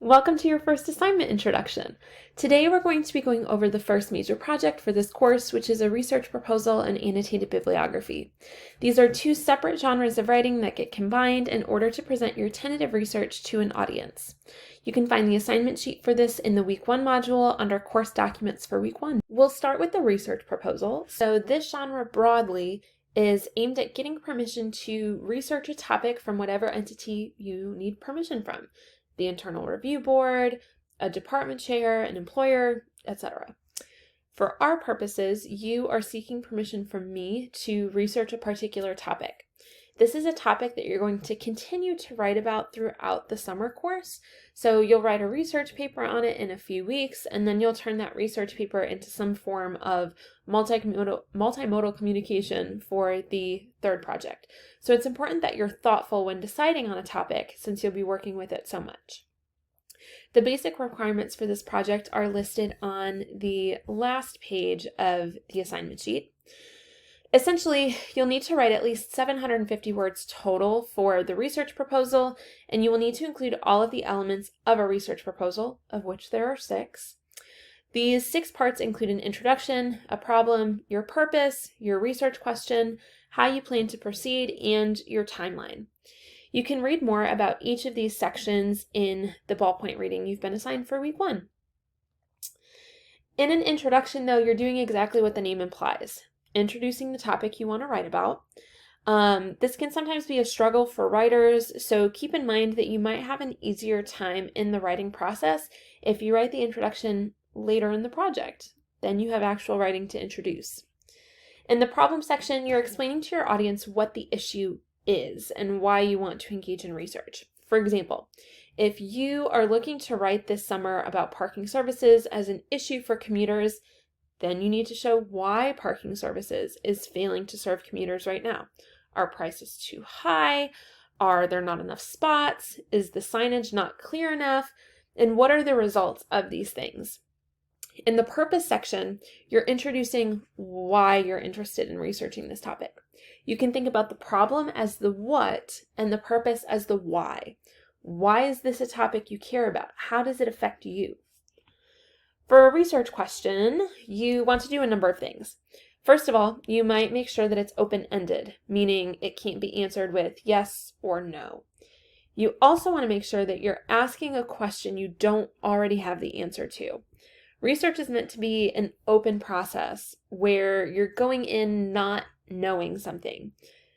Welcome to your first assignment introduction. Today we're going to be going over the first major project for this course, which is a research proposal and annotated bibliography. These are two separate genres of writing that get combined in order to present your tentative research to an audience. You can find the assignment sheet for this in the Week 1 module under Course Documents for Week 1. We'll start with the research proposal. So this genre broadly is aimed at getting permission to research a topic from whatever entity you need permission from. The internal review board, a department chair, an employer, etc. For our purposes, you are seeking permission from me to research a particular topic. This is a topic that you're going to continue to write about throughout the summer course. So you'll write a research paper on it in a few weeks, and then you'll turn that research paper into some form of multimodal communication for the third project. So it's important that you're thoughtful when deciding on a topic, since you'll be working with it so much. The basic requirements for this project are listed on the last page of the assignment sheet. Essentially, you'll need to write at least 750 words total for the research proposal, and you will need to include all of the elements of a research proposal, of which there are 6. These 6 parts include an introduction, a problem, your purpose, your research question, how you plan to proceed, and your timeline. You can read more about each of these sections in the ballpoint reading you've been assigned for Week 1. In an introduction, though, you're doing exactly what the name implies. Introducing the topic you want to write about. This can sometimes be a struggle for writers, so keep in mind that you might have an easier time in the writing process if you write the introduction later in the project. Then you have actual writing to introduce. In the problem section, you're explaining to your audience what the issue is and why you want to engage in research. For example, if you are looking to write this summer about parking services as an issue for commuters, then you need to show why parking services is failing to serve commuters right now. Are prices too high? Are there not enough spots? Is the signage not clear enough? And what are the results of these things? In the purpose section, you're introducing why you're interested in researching this topic. You can think about the problem as the what and the purpose as the why. Why is this a topic you care about? How does it affect you? For a research question, you want to do a number of things. First of all, you might make sure that it's open-ended, meaning it can't be answered with yes or no. You also want to make sure that you're asking a question you don't already have the answer to. Research is meant to be an open process where you're going in not knowing something.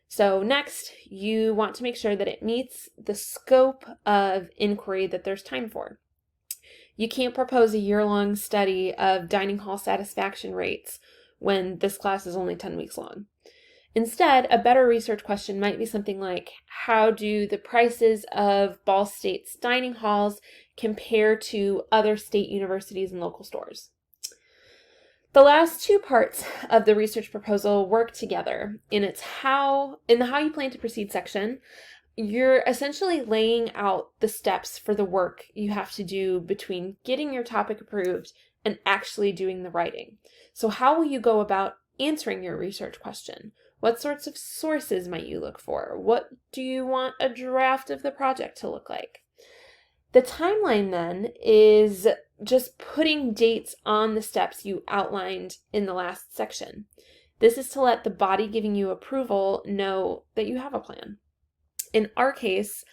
So next, you want to make sure that it meets the scope of inquiry that there's time for. You can't propose a year-long study of dining hall satisfaction rates when this class is only 10 weeks long. Instead, a better research question might be something like, how do the prices of Ball State's dining halls compare to other state universities and local stores? The last 2 parts of the research proposal work together. In the how you plan to proceed section, you're essentially laying out the steps for the work you have to do between getting your topic approved and actually doing the writing. So how will you go about answering your research question? What sorts of sources might you look for? What do you want a draft of the project to look like? The timeline then is just putting dates on the steps you outlined in the last section. This is to let the body giving you approval know that you have a plan. In our case,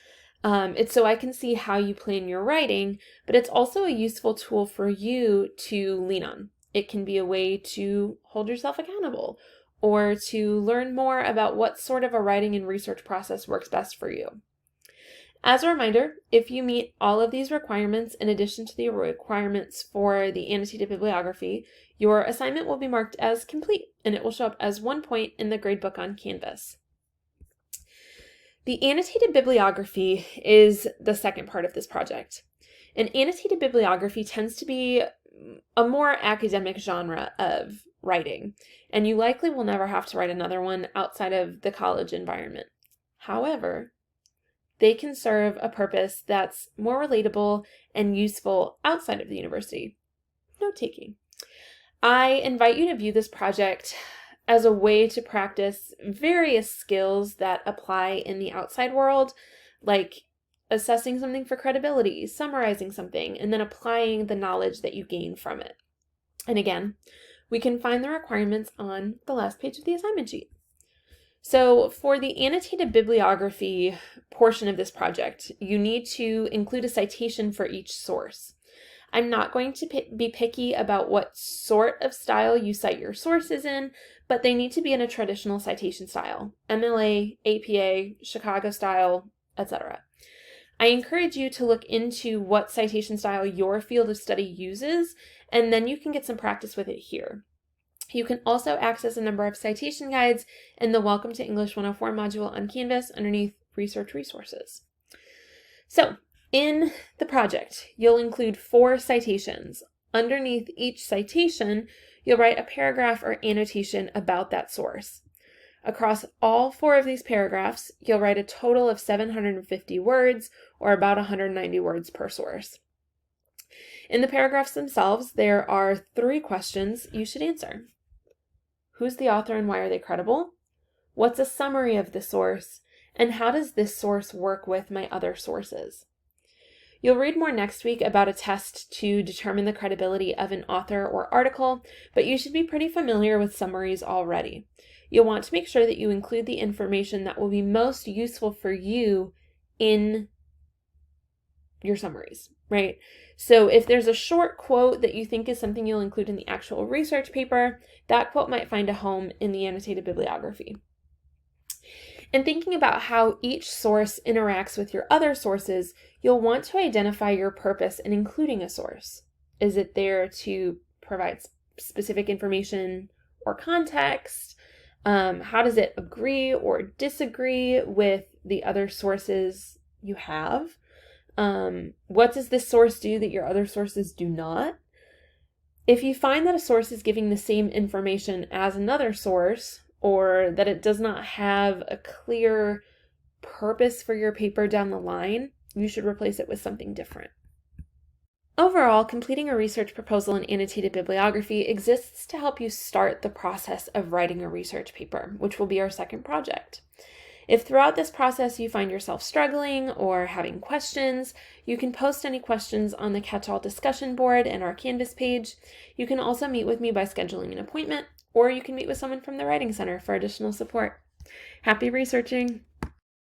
it's so I can see how you plan your writing, but it's also a useful tool for you to lean on. It can be a way to hold yourself accountable or to learn more about what sort of a writing and research process works best for you. As a reminder, if you meet all of these requirements in addition to the requirements for the annotated bibliography, your assignment will be marked as complete and it will show up as 1 point in the gradebook on Canvas. The annotated bibliography is the second part of this project. An annotated bibliography tends to be a more academic genre of writing, and you likely will never have to write another one outside of the college environment. However, they can serve a purpose that's more relatable and useful outside of the university. Note-taking. I invite you to view this project as a way to practice various skills that apply in the outside world, like assessing something for credibility, summarizing something, and then applying the knowledge that you gain from it. And again, we can find the requirements on the last page of the assignment sheet. So for the annotated bibliography portion of this project, you need to include a citation for each source. I'm not going to be picky about what sort of style you cite your sources in, but they need to be in a traditional citation style, MLA, APA, Chicago style, etc. I encourage you to look into what citation style your field of study uses, and then you can get some practice with it here. You can also access a number of citation guides in the Welcome to English 104 module on Canvas underneath Research Resources. So, in the project, you'll include 4 citations. Underneath each citation, you'll write a paragraph or annotation about that source. Across all 4 of these paragraphs, you'll write a total of 750 words, or about 190 words per source. In the paragraphs themselves, there are 3 questions you should answer. Who's the author and why are they credible? What's a summary of the source? And how does this source work with my other sources? You'll read more next week about a test to determine the credibility of an author or article, but you should be pretty familiar with summaries already. You'll want to make sure that you include the information that will be most useful for you in your summaries, right? So if there's a short quote that you think is something you'll include in the actual research paper, that quote might find a home in the annotated bibliography. And thinking about how each source interacts with your other sources, you'll want to identify your purpose in including a source. Is it there to provide specific information or context? How does it agree or disagree with the other sources you have? What does this source do that your other sources do not? If you find that a source is giving the same information as another source, or that it does not have a clear purpose for your paper down the line, you should replace it with something different. Overall, completing a research proposal in annotated bibliography exists to help you start the process of writing a research paper, which will be our second project. If throughout this process you find yourself struggling or having questions, you can post any questions on the catch-all discussion board and our Canvas page. You can also meet with me by scheduling an appointment, or you can meet with someone from the Writing Center for additional support. Happy researching!